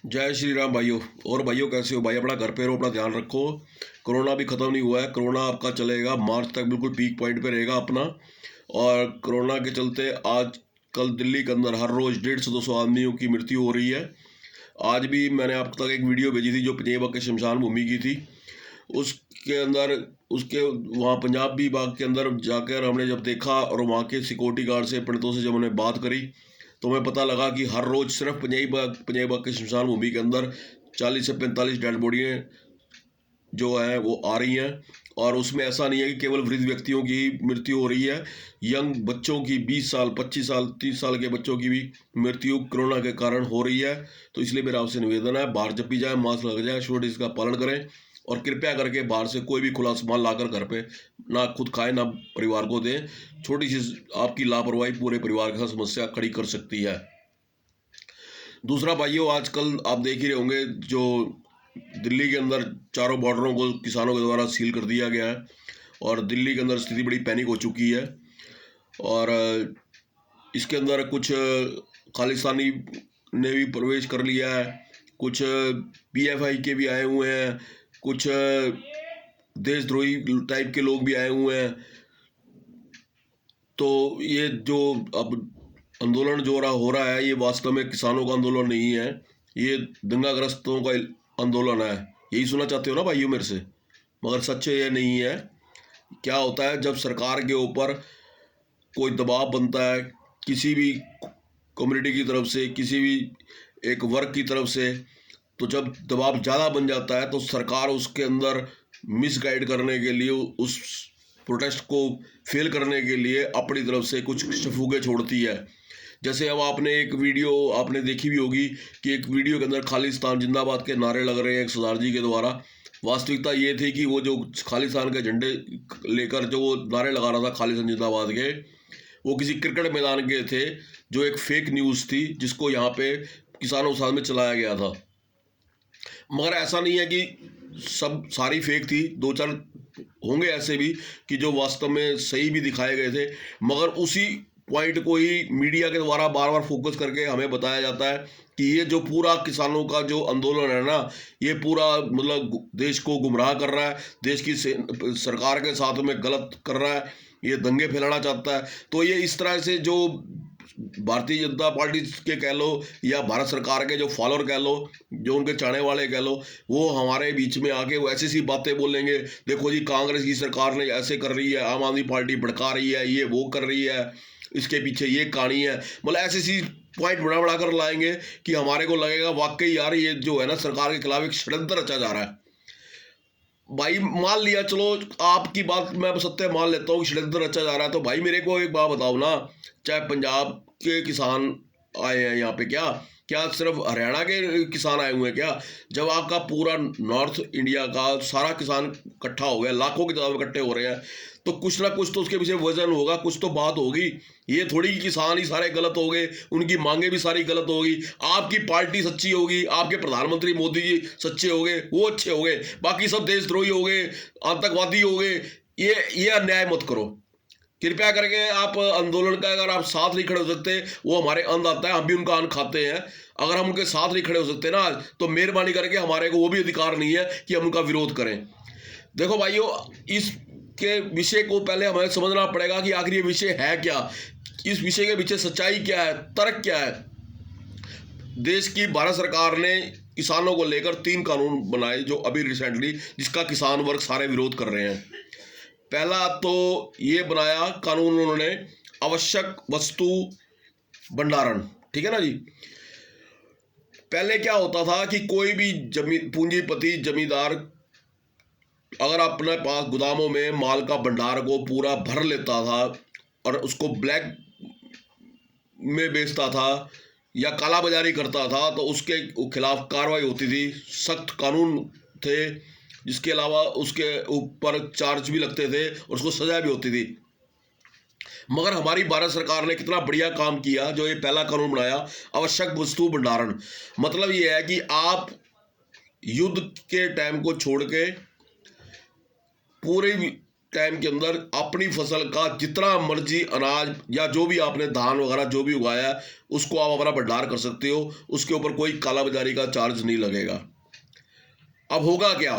जय श्री राम भाइयों। और भाइयों कैसे हो भाई? अपना घर पे रहो, अपना ध्यान रखो। कोरोना भी ख़त्म नहीं हुआ है। कोरोना आपका चलेगा मार्च तक, बिल्कुल पीक पॉइंट पे रहेगा अपना। और कोरोना के चलते आज कल दिल्ली के अंदर हर रोज़ 150-200 आदमियों की मृत्यु हो रही है। आज भी मैंने आप तक एक वीडियो भेजी थी जो पंजाब के शमशान भूमि की थी। उसके अंदर उसके वहाँ पंजाबी बाग के अंदर जाकर हमने जब देखा और वहाँ के सिक्योरिटी गार्ड से, पंडितों से जब हमने बात करी, तो हमें पता लगा कि हर रोज़ सिर्फ पंजाबी बाग के शमशान भूमि के अंदर 40 से 45 डेड बॉडियाँ जो हैं वो आ रही हैं। और उसमें ऐसा नहीं है कि केवल वृद्ध व्यक्तियों की मृत्यु हो रही है, यंग बच्चों की 20 साल 25 साल 30 साल के बच्चों की भी मृत्यु कोरोना के कारण हो रही है। तो इसलिए मेरा आपसे निवेदन है, बाहर जब भी जाए मास्क लग जाए, सोशल डिस्टेंस का पालन करें। और कृपया करके बाहर से कोई भी खुला सामान लाकर घर पे ना खुद खाएं ना परिवार को दें। छोटी सी आपकी लापरवाही पूरे परिवार के साथ समस्या खड़ी कर सकती है। दूसरा भाइयों, आजकल आप देख ही रहे होंगे जो दिल्ली के अंदर चारों बॉर्डरों को किसानों के द्वारा सील कर दिया गया है और दिल्ली के अंदर स्थिति बड़ी पैनिक हो चुकी है। और इसके अंदर कुछ खालिस्तानी ने भी प्रवेश कर लिया है, कुछ पीएफआई के भी आए हुए हैं, कुछ देशद्रोही टाइप के लोग भी आए हुए हैं। तो ये जो अब आंदोलन जो हो रहा है, ये वास्तव में किसानों का आंदोलन नहीं है, ये दंगाग्रस्तों का आंदोलन है। यही सुनना चाहते हो ना भाइयों मेरे से? मगर सच ये नहीं है। क्या होता है जब सरकार के ऊपर कोई दबाव बनता है किसी भी कम्युनिटी की तरफ से, किसी भी एक वर्ग की तरफ से, तो जब दबाव ज़्यादा बन जाता है तो सरकार उसके अंदर मिसगाइड करने के लिए, उस प्रोटेस्ट को फेल करने के लिए अपनी तरफ से कुछ शफूगे छोड़ती है। जैसे अब आपने एक वीडियो आपने देखी भी होगी कि एक वीडियो के अंदर खालिस्तान जिंदाबाद के नारे लग रहे हैं एक सरदार जी के द्वारा। वास्तविकता ये थी कि वो जो खालिस्तान के झंडे लेकर जो वो नारे लगा रहा था खालिस्तान जिंदाबाद के, वो किसी क्रिकेट मैदान के थे, जो एक फेक न्यूज़ थी जिसको यहाँ पे किसानों के साथ में चलाया गया था। मगर ऐसा नहीं है कि सब सारी फेक थी, दो चार होंगे ऐसे भी कि जो वास्तव में सही भी दिखाए गए थे। मगर उसी पॉइंट को ही मीडिया के द्वारा बार बार फोकस करके हमें बताया जाता है कि ये जो पूरा किसानों का जो आंदोलन है ना, ये पूरा मतलब देश को गुमराह कर रहा है, देश की सरकार के साथ में गलत कर रहा है, ये दंगे फैलाना चाहता है। तो ये इस तरह से जो भारतीय जनता पार्टी के कह लो या भारत सरकार के जो फॉलोअर कह लो, जो उनके चाहने वाले कह लो, वो हमारे बीच में आके वो ऐसी सी बातें बोलेंगे। देखो जी, कांग्रेस की सरकार ने ऐसे कर रही है, आम आदमी पार्टी भड़का रही है, ये वो कर रही है, इसके पीछे ये कहानी है। मतलब ऐसी सी पॉइंट बड़ा बड़ा कर लाएंगे कि हमारे को लगेगा वाकई यार ये जो है ना सरकार के खिलाफ एक षड्यंत्र रचा जा रहा है। भाई मान लिया, चलो आपकी बात मैं सत्य मान लेता हूँ कि षड्यंत्र रचा जा रहा है, तो भाई मेरे को एक बात बताओ ना, चाहे पंजाब के किसान आए हैं यहाँ पे, क्या क्या सिर्फ हरियाणा के किसान आए हुए हैं क्या? जब आपका पूरा नॉर्थ इंडिया का सारा किसान इकट्ठा हो गया, लाखों की तादाद में इकट्ठे हो रहे हैं, तो कुछ ना कुछ तो उसके पीछे वजन होगा, कुछ तो बात होगी। ये थोड़ी कि किसान ही सारे गलत हो गए, उनकी मांगे भी सारी गलत होगी। आपकी पार्टी सच्ची होगी, आपके प्रधानमंत्री मोदी जी सच्चे हो गए, वो अच्छे हो गए, बाकी सब देशद्रोही हो गए, आतंकवादी हो गए। ये अन्याय मत करो कृपया करके। आप आंदोलन का अगर आप साथ नहीं खड़े हो सकते, वो हमारे अन्न आता है, हम भी उनका अन्न खाते हैं। अगर हम उनके साथ नहीं खड़े हो सकते ना, तो मेहरबानी करके हमारे को वो भी अधिकार नहीं है कि हम उनका विरोध करें। देखो भाइयों, इसके विषय को पहले हमें समझना पड़ेगा कि आखिर ये विषय है क्या, इस विषय के पीछे सच्चाई क्या है, तर्क क्या है। देश की भारत सरकार ने किसानों को लेकर 3 कानून बनाए जो अभी रिसेंटली, जिसका किसान वर्ग सारे विरोध कर रहे हैं। पहला तो ये बनाया कानून उन्होंने, आवश्यक वस्तु भंडारण, ठीक है ना जी। पहले क्या होता था कि कोई भी पूंजीपति जमींदार अगर अपने पास गोदामों में माल का भंडार को पूरा भर लेता था और उसको ब्लैक में बेचता था या काला बाजारी करता था, तो उसके खिलाफ कार्रवाई होती थी, सख्त कानून थे, जिसके अलावा उसके ऊपर चार्ज भी लगते थे और उसको सजा भी होती थी। मगर हमारी भारत सरकार ने कितना बढ़िया काम किया, जो ये पहला कानून बनाया, आवश्यक वस्तु भंडारण। मतलब ये है कि आप युद्ध के टाइम को छोड़ के पूरे टाइम के अंदर अपनी फसल का जितना मर्जी अनाज या जो भी आपने धान वगैरह जो भी उगाया है उसको आप अपना भंडार कर सकते हो, उसके ऊपर कोई कालाबाजारी का चार्ज नहीं लगेगा। अब होगा क्या,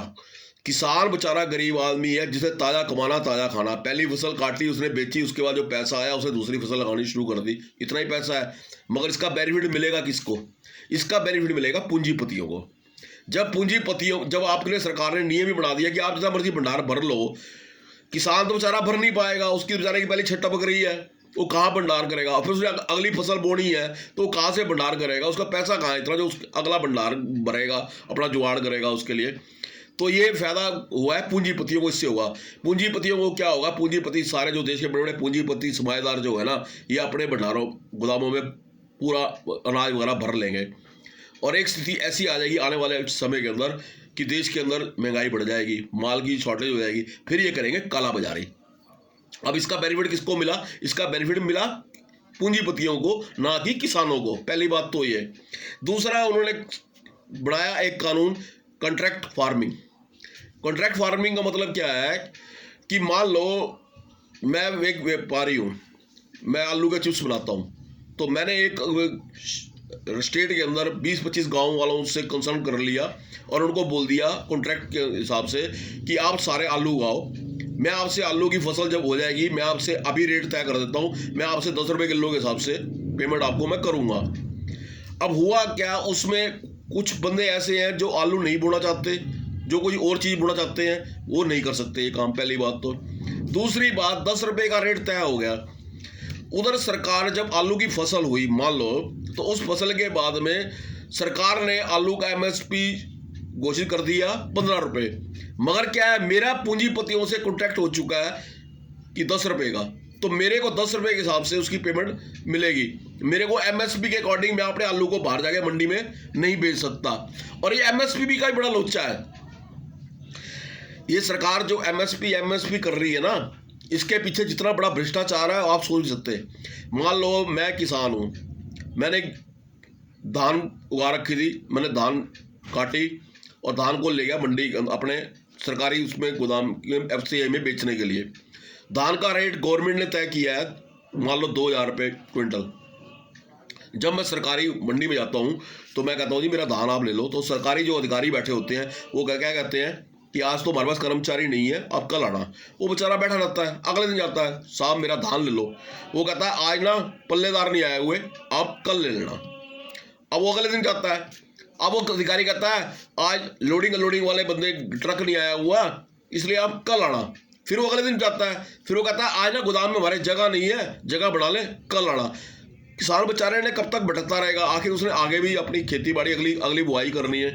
किसान बेचारा गरीब आदमी है जिसे ताज़ा कमाना ताज़ा खाना, पहली फसल काट ली उसने, बेची, उसके बाद जो पैसा आया उसने दूसरी फसल लगानी शुरू कर दी, इतना ही पैसा है। मगर इसका बेनिफिट मिलेगा किसको? इसका बेनिफिट मिलेगा पूंजीपतियों को। जब आपने सरकार ने नियम ही बना दिया कि आप जितना मर्जी भंडार भर लो, किसान तो बेचारा भर नहीं पाएगा, उसकी बेचारे की पहले छट टपक रही है, वो कहाँ भंडार करेगा? और फिर उसने अगली फसल बोनी है तो वो कहाँ से भंडार करेगा? उसका पैसा कहाँ है इतना जो अगला भंडार भरेगा, अपना जुगाड़ करेगा उसके लिए? तो ये फायदा हुआ है पूंजीपतियों को, इससे होगा। पूंजीपतियों को क्या होगा, पूंजीपति सारे जो देश के बड़े बड़े पूंजीपति समाजदार जो है ना, ये अपने भंडारों गोदामों में पूरा अनाज वगैरह भर लेंगे और एक स्थिति ऐसी आ जाएगी आने वाले समय के अंदर कि देश के अंदर महंगाई बढ़ जाएगी, माल की शॉर्टेज हो जाएगी, फिर ये करेंगे काला बाजारी। अब इसका बेनिफिट किसको मिला? इसका बेनिफिट मिला पूंजीपतियों को, ना कि किसानों को। पहली बात तो ये। दूसरा, उन्होंने बनाया एक कानून कॉन्ट्रैक्ट फार्मिंग। कॉन्ट्रैक्ट फार्मिंग का मतलब क्या है कि मान लो मैं एक व्यापारी हूँ, मैं आलू के चिप्स बनाता हूँ, तो मैंने एक स्टेट के अंदर 20-25 गांव वालों से कंसल्ट कर लिया और उनको बोल दिया कॉन्ट्रैक्ट के हिसाब से कि आप सारे आलू उगाओ, मैं आपसे आलू की फसल जब हो जाएगी मैं आपसे अभी रेट तय कर देता हूँ, मैं आपसे 10 रुपये किलो के हिसाब से पेमेंट आपको मैं करूँगा। अब हुआ क्या, उसमें कुछ बंदे ऐसे हैं जो आलू नहीं बोना चाहते, जो कोई और चीज़ बोना चाहते हैं, वो नहीं कर सकते ये काम, पहली बात तो। दूसरी बात, 10 रुपये का रेट तय हो गया, उधर सरकार जब आलू की फसल हुई मान लो, तो उस फसल के बाद में सरकार ने आलू का MSP घोषित कर दिया 15 रुपये। मगर क्या है, मेरा पूंजीपतियों से कॉन्ट्रैक्ट हो चुका है कि 10 रुपये का, तो मेरे को 10 रुपये के हिसाब से उसकी पेमेंट मिलेगी। मेरे को MSP के अकॉर्डिंग मैं अपने आलू को बाहर जाके मंडी में नहीं बेच सकता। और ये MSP भी का बड़ा लोचा है। ये सरकार जो MSP कर रही है ना, इसके पीछे जितना बड़ा भ्रष्टाचार है आप सोच सकते हैं। मान लो मैं किसान हूँ, मैंने धान उगा रखी थी, मैंने धान काटी और धान को ले गया मंडी अपने सरकारी उसमें गोदाम FCI में बेचने के लिए। धान का रेट गवर्नमेंट ने तय किया है मान लो 2000 रुपये क्विंटल। जब मैं सरकारी मंडी में जाता हूँ तो मैं कहता हूँ जी मेरा धान आप ले लो, तो सरकारी जो अधिकारी बैठे होते हैं वो क्या कहते हैं कि आज तो हमारे पास कर्मचारी नहीं है, आप कल आना। वो बेचारा बैठा रहता है, अगले दिन जाता है, साहब मेरा धान ले लो। वो कहता है आज ना पल्लेदार नहीं आए हुए, आप कल ले लेना। अब वो अगले दिन जाता है, अब वो अधिकारी कहता है आज लोडिंग अनलोडिंग वाले बंदे ट्रक नहीं आया हुआ, इसलिए आप कल आना। फिर वो अगले दिन जाता है, फिर वो कहता है आज ना गोदाम में हमारे जगह नहीं है, जगह बढ़ा ले, कल आना। किसान बेचारे ने कब तक भटकता रहेगा? आखिर उसने आगे भी अपनी खेती बाड़ी अगली बुआई करनी है।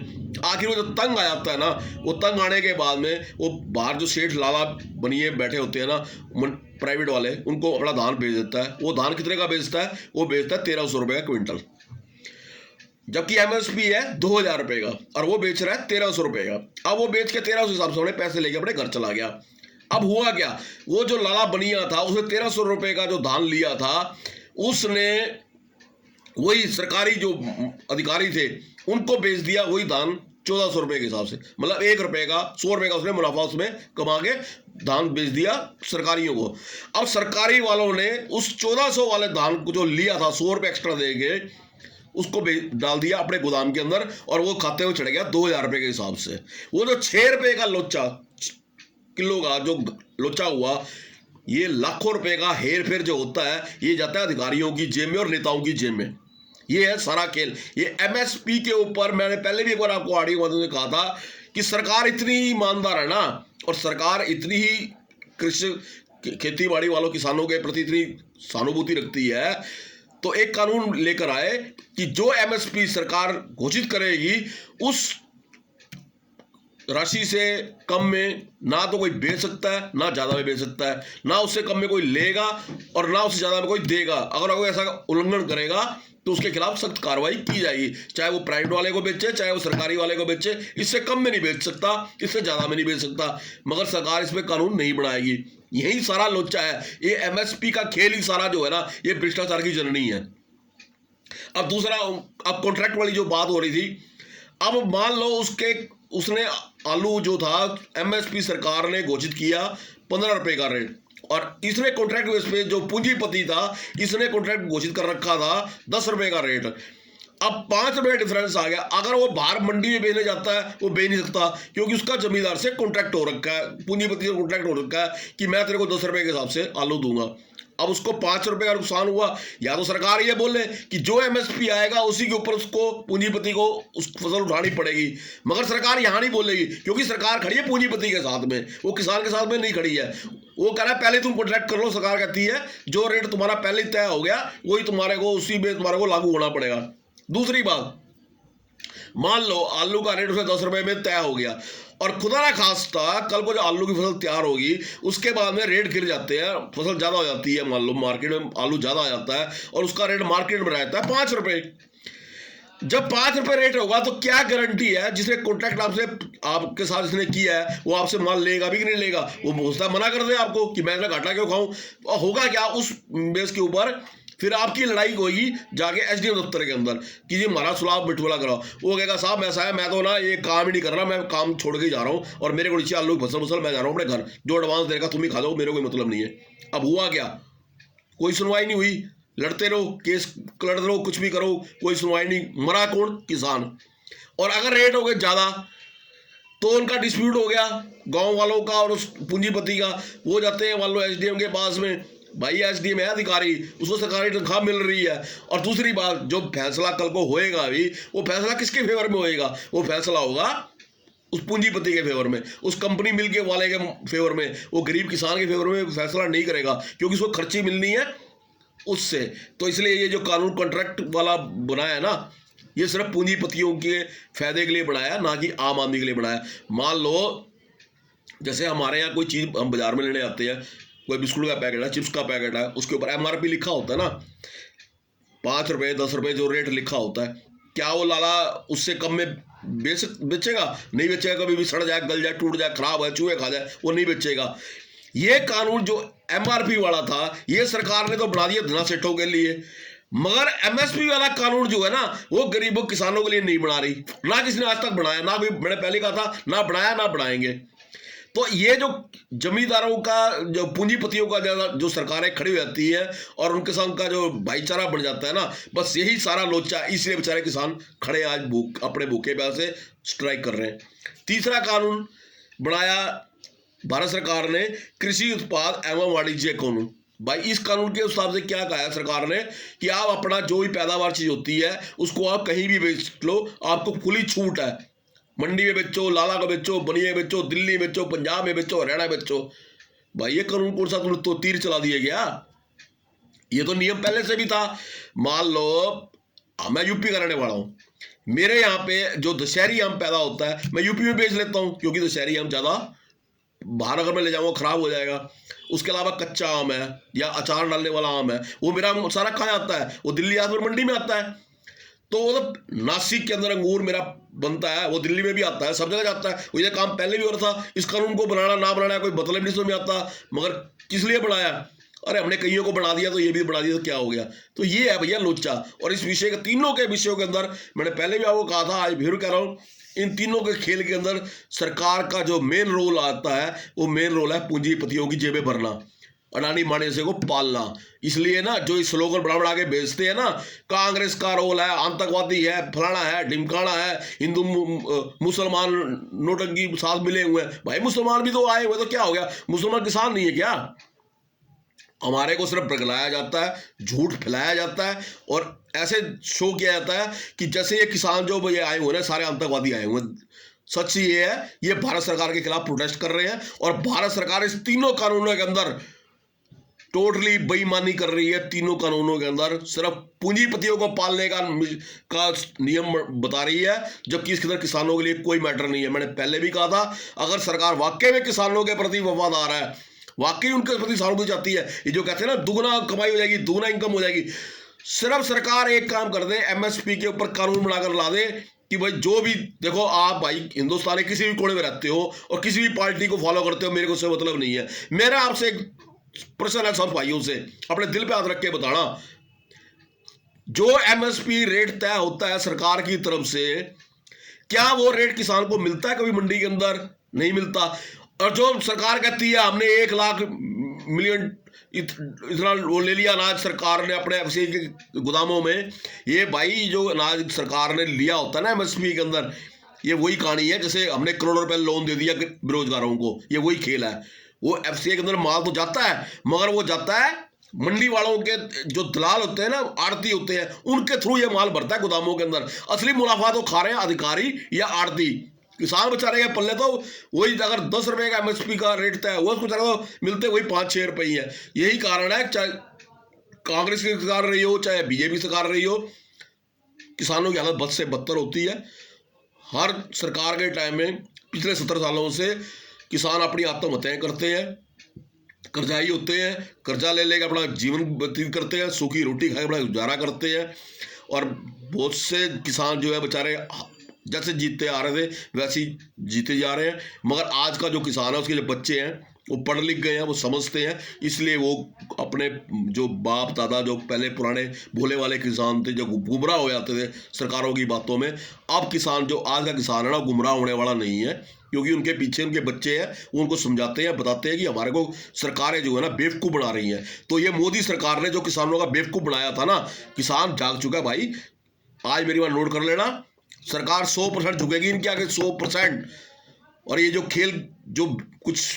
आखिर वो जो तंग आ जाता है ना, वो तंग आने के बाद में वो बाहर जो सेठ लाला बनिए बैठे होते हैं ना प्राइवेट वाले, उनको अपना धान बेच देता है। वो धान कितने का बेचता है? वो बेचता है 1300 रुपये का क्विंटल, जबकि MSP है 2000 रुपये का और वो बेच रहा है 1300 रुपये का। अब वो बेच के 1300 हिसाब से उन्हें पैसे लेके अपने घर चला गया। अब हुआ क्या, वो जो लाला बनिया था उसने 1300 रुपये का जो धान लिया था, उसने वही सरकारी जो अधिकारी थे उनको बेच दिया वही धान 1400 रुपये के हिसाब से। मतलब 1 रुपये का 100 रुपये का उसने मुनाफा उसमें कमा के धान बेच दिया सरकारियों को। अब सरकारी वालों ने उस 1400 वाले धान को जो लिया था 100 रुपये एक्स्ट्रा देके उसको डाल दिया अपने गोदाम के अंदर और वो खाते में चढ़ गया 2000 रुपये के हिसाब से। वो जो 6 रुपये का लोचा किलो का जो लोचा हुआ, ये लाखों रुपए का हेर फेर जो होता है ये जाता है अधिकारियों की जेब में और नेताओं की जेब में। ये है सारा खेल। ये MSP के ऊपर मैंने पहले भी एक बार आपको ऑडियो माध्यम से कहा था कि सरकार इतनी ही ईमानदार है ना, और सरकार इतनी ही कृषि खेती बाड़ी वालों किसानों के प्रति इतनी सहानुभूति रखती है, तो एक कानून लेकर आए कि जो MSP सरकार घोषित करेगी उस राशि से कम में ना तो कोई बेच सकता है, ना ज़्यादा में बेच सकता है, ना उससे कम में कोई लेगा और ना उससे ज़्यादा में कोई देगा। अगर कोई ऐसा उल्लंघन करेगा तो उसके खिलाफ सख्त कार्रवाई की जाएगी, चाहे वो प्राइवेट वाले को बेचे चाहे वो सरकारी वाले को बेचे। इससे कम में नहीं बेच सकता, इससे ज़्यादा में नहीं बेच सकता, मगर सरकार इसमें कानून नहीं बनाएगी। यही सारा लोचा है। ये MSP का खेल ही सारा जो है ना, ये भ्रष्टाचार की जननी है। अब दूसरा, अब कॉन्ट्रैक्ट वाली जो बात हो रही थी, अब मान लो उसने आलू जो था एमएसपी सरकार ने घोषित किया 15 रुपए का रेट, और इसने कॉन्ट्रैक्ट बेस पे जो पूंजीपति था इसने कॉन्ट्रैक्ट घोषित कर रखा था 10 रुपए का रेट। अब 5 रुपए डिफरेंस आ गया। अगर वो बाहर मंडी में बेचने जाता है वो बेच नहीं सकता, क्योंकि उसका जमींदार से कॉन्ट्रैक्ट हो रखा है, पूंजीपति से कॉन्ट्रैक्ट हो रखा है कि मैं तेरे को 10 रुपए के हिसाब से आलू दूंगा। अब उसको 5 रुपए का नुकसान हुआ, या तो सरकार ये बोले कि जो एमएसपी आएगा उसी के ऊपर उसको पूंजीपति को उस फसल उठानी पड़ेगी, मगर सरकार यहां नहीं बोलेगी, क्योंकि सरकार खड़ी है पूंजीपति के साथ में, वो किसान के साथ में नहीं खड़ी है। वो कह रहा है पहले तुम कॉन्ट्रैक्ट कर लो, सरकार कहती है जो रेट तुम्हारा पहले तय हो गया वही तुम्हारे को उसी में तुम्हारे को लागू होना पड़ेगा। दूसरी बात, मान लो आलू का रेट उसे 10 रुपए में तय हो गया, और खुदा ना खास्ता कल को जो आलू की फसल तैयार होगी उसके बाद में रेट गिर जाते हैं, फसल ज्यादा हो जाती है, मान लो मार्केट में आलू ज्यादा आ जाता है और उसका रेट मार्केट में रहता है 5 रुपए। जब 5 रुपए रेट होगा तो क्या गारंटी है जिसने कॉन्ट्रैक्ट आपके साथ जिसने किया है वो आपसे माल लेगा भी कि नहीं लेगा? वो भोसला मना कर दे आपको कि मैं घाटा क्यों खाऊं, और होगा क्या उस बेस के ऊपर फिर आपकी लड़ाई होगी जाके एसडीएम दफ्तर के अंदर कि जी हमारा सुलह बिठोला कराओ। वो कहेगा साहब ऐसा है, मैं तो ना ये काम ही नहीं कर रहा, मैं काम छोड़ के ही जा रहा हूँ और मेरे को नीचे आलू की फसल मैं जा रहा हूँ अपने घर, जो एडवांस देगा तुम ही खा जाओ, मेरे कोई मतलब नहीं है। अब हुआ क्या? कोई सुनवाई नहीं हुई, लड़ते रहो, केस लड़ते रहो, कुछ भी करो, कोई सुनवाई नहीं। मरा कौन? किसान। और अगर रेट हो गए ज्यादा तो उनका डिस्प्यूट हो गया गांव वालों का और उस पूंजीपति का, वो जाते हैं मान लो एसडीएम के पास में, भाई एसडीएम है अधिकारी, उसको सरकारी तनख्वाह मिल रही है। और दूसरी बात, जो फैसला कल को होएगा भी वो फैसला किसके फेवर में होएगा? वो फैसला होगा उस पूंजीपति के फेवर में, उस कंपनी मिल के वाले के फेवर में, वो गरीब किसान के फेवर में फैसला नहीं करेगा, क्योंकि उसको खर्ची मिलनी है उससे। तो इसलिए ये जो कानून कॉन्ट्रैक्ट वाला बनाया है ना, ये सिर्फ पूंजीपतियों के फायदे के लिए बनाया, ना कि आम आदमी के लिए बनाया। मान लो जैसे हमारे यहाँ कोई चीज हम बाजार में लेने आते हैं, कोई बिस्कुट का पैकेट है, चिप्स का पैकेट है, उसके ऊपर एमआरपी लिखा होता है ना, 5 रुपए 10 रुपए जो रेट लिखा होता है, क्या वो लाला उससे कम में बेचेगा? नहीं बेचेगा, कभी भी सड़ जाए, गल जाए, टूट जाए, खराब है, चूहे खा जाए, वो नहीं बेचेगा। ये कानून जो एमआरपी वाला था ये सरकार ने तो बना दिया धना सेठों के लिए, मगर एमएसपी वाला कानून जो है ना वो गरीबों किसानों के लिए नहीं बना रही, ना किसी ने आज तक बनाया, ना कोई, मैंने पहले कहा था, ना बनाया ना बनाएंगे। तो ये जो जमींदारों का, जो पूंजीपतियों का जो सरकारें खड़ी हो जाती है और उनके साथ उनका जो भाईचारा बन जाता है ना, बस यही सारा लोचा, इसलिए बेचारे किसान खड़े आज अपने भूखे प्यासे स्ट्राइक कर रहे हैं। तीसरा कानून बनाया भारत सरकार ने, कृषि उत्पाद एवं वाणिज्य कानून। भाई इस कानून के हिसाब से क्या कहा है सरकार ने कि आप अपना जो भी पैदावार चीज होती है उसको आप कहीं भी बेच लो, आपको खुली छूट है, मंडी में बेचो, लाला का बेचो, बनिए बेचो, दिल्ली में बेचो, पंजाब में बेचो, हरियाणा में बेचो। भाई ये कानून कौन सा तुमने तो तीर चला दिए क्या? ये तो नियम पहले से भी था। मान लो मैं यूपी का रहने वाला हूं, मेरे यहाँ पे जो दशहरी आम पैदा होता है मैं यूपी में बेच लेता हूँ, क्योंकि दशहरी आम ज्यादा बाहर अगर मैं ले जाऊंगा खराब हो जाएगा। उसके अलावा कच्चा आम है या अचार डालने वाला आम है, वो मेरा सारा कहाँ आता है? वो दिल्ली आसपास मंडी में आता है। तो वो तो नासिक के अंदर अंगूर मेरा बनता है, वो दिल्ली में भी आता है, सब जगह जाता है। वो ये काम पहले भी हो रहा था। इस कानून को बनाना ना बनाना कोई मतलब नहीं समझ में आता, मगर किस लिए बनाया? अरे हमने कईयों को बना दिया तो ये भी बना दिया तो क्या हो गया? तो ये है भैया लोचा। और इस विषय के तीनों के विषयों के अंदर मैंने पहले भी आपको कहा था, आज फिर कह रहा हूँ, इन तीनों के खेल के अंदर सरकार का जो मेन रोल आता है वो मेन रोल है पूंजीपतियों की जेबें भरना, अडानी माने से को पालना। इसलिए ना जो इस स्लोगन बड़ा बड़ा के बेचते हैं ना, कांग्रेस का रोल है, आतंकवादी है, फलाना है, ढिमकाना है, हिंदू मुसलमान नोटंकी साथ मिले हुए हैं। भाई मुसलमान भी तो आए हुए, तो क्या हो गया? मुसलमान किसान नहीं है क्या? हमारे को सिर्फ बगलाया जाता है, झूठ फैलाया जाता है और ऐसे शो किया जाता है कि जैसे ये किसान जो ये आए हुए हैं सारे आतंकवादी आए हुए हैं। सच ये है, ये भारत सरकार के खिलाफ प्रोटेस्ट कर रहे हैं और भारत सरकार इस तीनों कानूनों के अंदर टोटली बेईमानी कर रही है। तीनों कानूनों के अंदर सिर्फ पूंजीपतियों को पालने का नियम बता रही है, जबकि इसके अंदर किसानों के लिए कोई मैटर नहीं है। मैंने पहले भी कहा था, अगर सरकार वाकई में किसानों के प्रति वफादार है, वाकई उनके प्रति सहानुभूति चाहती है, ये जो कहते हैं ना दुगना कमाई हो जाएगी, दुगना इनकम हो जाएगी, सिर्फ सरकार एक काम कर दे, एमएसपी के ऊपर कानून बनाकर ला दे कि भाई जो भी देखो, आप भाई हिंदुस्तान के किसी भी कोने में रहते हो और किसी भी पार्टी को फॉलो करते हो, मेरे को उससे मतलब नहीं है। मेरा आपसे एक प्रश्न है सब भाइयों से, अपने दिल पे हाथ रख के बताना, जो एमएसपी रेट तय होता है सरकार की तरफ से, क्या वो रेट किसान को मिलता है कभी मंडी के अंदर? नहीं मिलता। और जो सरकार कहती है हमने 1 लाख मिलियन इतना वो ले लिया अनाज सरकार ने अपने एफसीआई के गोदामों में, ये भाई जो अनाज सरकार ने लिया होता है ना एमएसपी के अंदर, ये वही कहानी है जैसे हमने करोड़ों रुपए लोन दे दिया बेरोजगारों को, ये वही खेल है। वो एफसीआई के अंदर माल तो जाता है, मगर वो जाता है मंडी वालों के, जो दलाल होते हैं ना, आड़ती होते हैं, उनके थ्रू ये माल भरता है गोदामों के अंदर। असली मुनाफा तो खा रहे हैं अधिकारी या आड़ती, किसान बेचारे के पल्ले तो वही, अगर 10 रुपए का एमएसपी का रेट तय हुआ उसको बेचारे को मिलते वही 5-6 रुपए ही है। यही कारण है, चाहे कांग्रेस की सरकार रही हो चाहे बीजेपी सरकार रही हो, किसानों की हालत बद से बदतर होती है। हर सरकार के टाइम में पिछले 70 सालों से किसान अपनी आत्महत्याएं करते हैं, कर्जाई होते हैं, कर्जा ले लेकर अपना जीवन व्यतीत करते हैं, सूखी रोटी खाए अपना गुजारा करते हैं। और बहुत से किसान जो है बेचारे जैसे जीतते आ रहे थे वैसे ही जीते जा रहे हैं। मगर आज का जो किसान है उसके जो बच्चे हैं वो पढ़ लिख गए हैं, वो समझते हैं, इसलिए वो अपने जो बाप दादा जो पहले पुराने भोले वाले किसान थे जो गुमराह हो जाते थे सरकारों की बातों में, अब किसान जो आज का किसान है ना गुमराह होने वाला नहीं है, क्योंकि उनके पीछे उनके बच्चे हैं, वो उनको समझाते हैं, बताते हैं कि हमारे को सरकारें जो है ना बेवकूफ़ बना रही हैं। तो ये मोदी सरकार ने जो किसानों का बेवकूफ़ बनाया था ना, किसान जाग चुका है भाई। आज मेरी बात नोट कर लेना, सरकार 100% झुकेगी इनके आगे, 100%। और ये जो खेल जो कुछ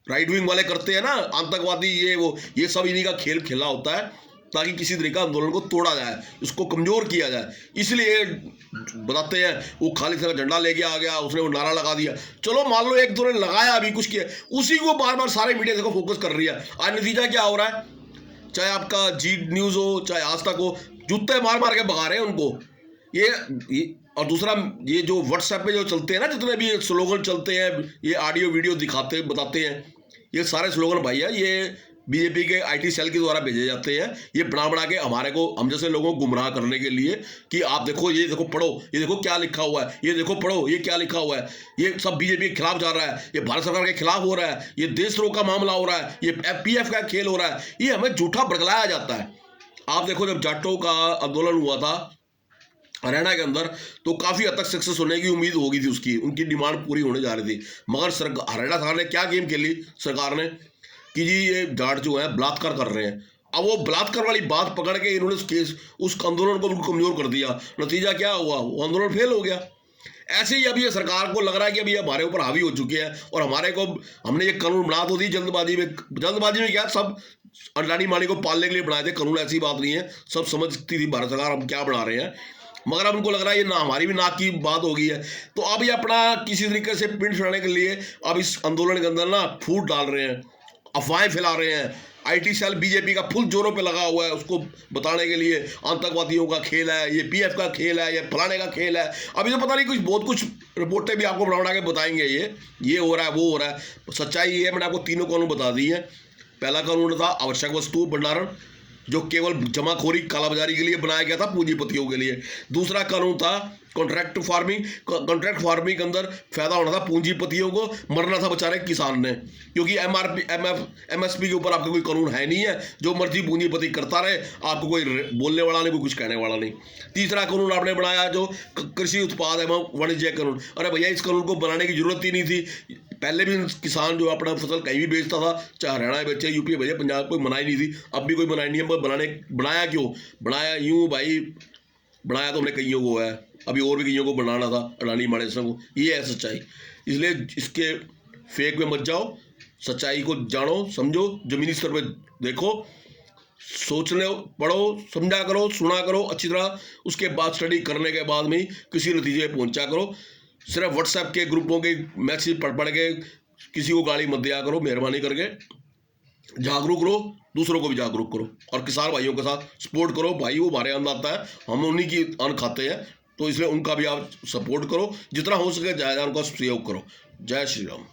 राइट विंग वाले करते हैं ना, आतंकवादी ये वो, ये सब इन्हीं का खेल खेला होता है ताकि किसी तरीके का आंदोलन को तोड़ा जाए, उसको कमजोर किया जाए। इसलिए बताते हैं वो खाली तरह झंडा लेके आ गया, उसने वो नारा लगा दिया, चलो मान लो एक दो ने लगाया, अभी कुछ किया, उसी को बार बार सारे मीडिया देखो फोकस कर रही है। आज नतीजा क्या हो रहा है, चाहे आपका जी न्यूज़ हो चाहे आज तक हो, जूते मार मार के भगा रहे हैं उनको। ये और दूसरा, ये जो व्हाट्सएप पे जो चलते हैं ना, जितने भी स्लोगन चलते हैं, ये ऑडियो वीडियो दिखाते बताते हैं, ये सारे स्लोगन भाई है ये बीजेपी के आईटी सेल के द्वारा भेजे जाते हैं। ये बना के हमारे को, हम जैसे लोगों को गुमराह करने के लिए कि आप देखो, ये देखो पढ़ो, ये देखो क्या लिखा हुआ है, ये देखो पढ़ो ये क्या लिखा हुआ है, ये सब बीजेपी के खिलाफ जा रहा है, ये भारत सरकार के खिलाफ हो रहा है, ये देशद्रोह का मामला हो रहा है, ये एफपीएफ का खेल हो रहा है, ये हमें झूठा बरगलाया जाता है। आप देखो जब जाटों का आंदोलन हुआ था हरियाणा के अंदर, तो काफ़ी हद तक सक्सेस होने की उम्मीद हो गई थी, उसकी उनकी डिमांड पूरी होने जा रही थी। मगर हरियाणा सरकार ने क्या गेम खेली सरकार ने कि जी ये जाट जो है बलात्कार कर रहे हैं। अब वो बलात्कार वाली बात पकड़ के इन्होंने उस आंदोलन को बिल्कुल कमजोर कर दिया। नतीजा क्या हुआ, वो आंदोलन फेल हो गया। ऐसे ही अभी ये सरकार को लग रहा है कि अभी हमारे ऊपर हावी हो चुके हैं और हमारे को, हमने ये कानून बना तो दी जल्दबाजी में क्या, सब अडानी मानी को पालने के लिए बनाए थे कानून, ऐसी बात नहीं है, सब समझती थी भारत सरकार हम क्या बना रहे हैं। मगर अब उनको लग रहा है ये ना हमारी भी नाक की बात हो गई है, तो अब ये अपना किसी तरीके से पिंड छुड़ाने के लिए अब इस आंदोलन के अंदर ना फूट डाल रहे हैं, अफवाहें फैला रहे हैं। आईटी सेल बीजेपी का फुल जोरों पे लगा हुआ है उसको बताने के लिए आतंकवादियों का खेल है, ये पीएफ का खेल है, ये फलाने का खेल है। अभी तो पता नहीं कुछ बहुत कुछ रिपोर्टें भी आपको बना के बताएंगे, ये हो रहा है वो हो रहा है। सच्चाई ये है, मैंने आपको तीनों कानून बता दिए हैं। पहला कानून था आवश्यक वस्तु भंडारण, जो केवल जमाखोरी कालाबाजारी के लिए बनाया गया था, पूंजीपतियों के लिए। दूसरा कानून था कॉन्ट्रैक्ट फार्मिंग के अंदर फायदा होना था पूंजीपतियों को, मरना था बेचारे किसान ने, क्योंकि एमएसपी के ऊपर आपका कोई कानून है नहीं है, जो मर्जी पूंजीपति करता रहे, आपको कोई बोलने वाला नहीं, कोई कुछ कहने वाला नहीं। तीसरा कानून आपने बनाया जो कृषि उत्पाद एवं वाणिज्य कानून। अरे भैया इस कानून को बनाने की जरूरत ही नहीं थी, पहले भी किसान जो अपना फसल कहीं भी बेचता था, चाहे हरियाणा बेचे, यूपी बेचे, पंजाब, कोई मनाही नहीं थी, अब भी कोई मनाही नहीं है। बनाया क्यों, बनाया यूं भाई, बनाया तो हमने कईयों को है, अभी और भी कईयों को बनाना था, अडानी माने को। ये है सच्चाई, इसलिए इसके फेक में मत जाओ, सच्चाई को जानो समझो, जमीनी स्तर पर देखो, सोचने पढ़ो, समझा करो, सुना करो अच्छी तरह, उसके बाद स्टडी करने के बाद में किसी नतीजे पर पहुंचा करो। सिर्फ व्हाट्सएप के ग्रुपों के मैसेज पढ़ के किसी को गाली मत दिया करो, मेहरबानी करके जागरूक रहो, दूसरों को भी जागरूक करो और किसान भाइयों के साथ सपोर्ट करो। भाई वो हमारे अन्न आता है, हम उन्हीं की अन्न खाते हैं, तो इसलिए उनका भी आप सपोर्ट करो, जितना हो सके जायज़ उनका सहयोग करो। जय श्री राम।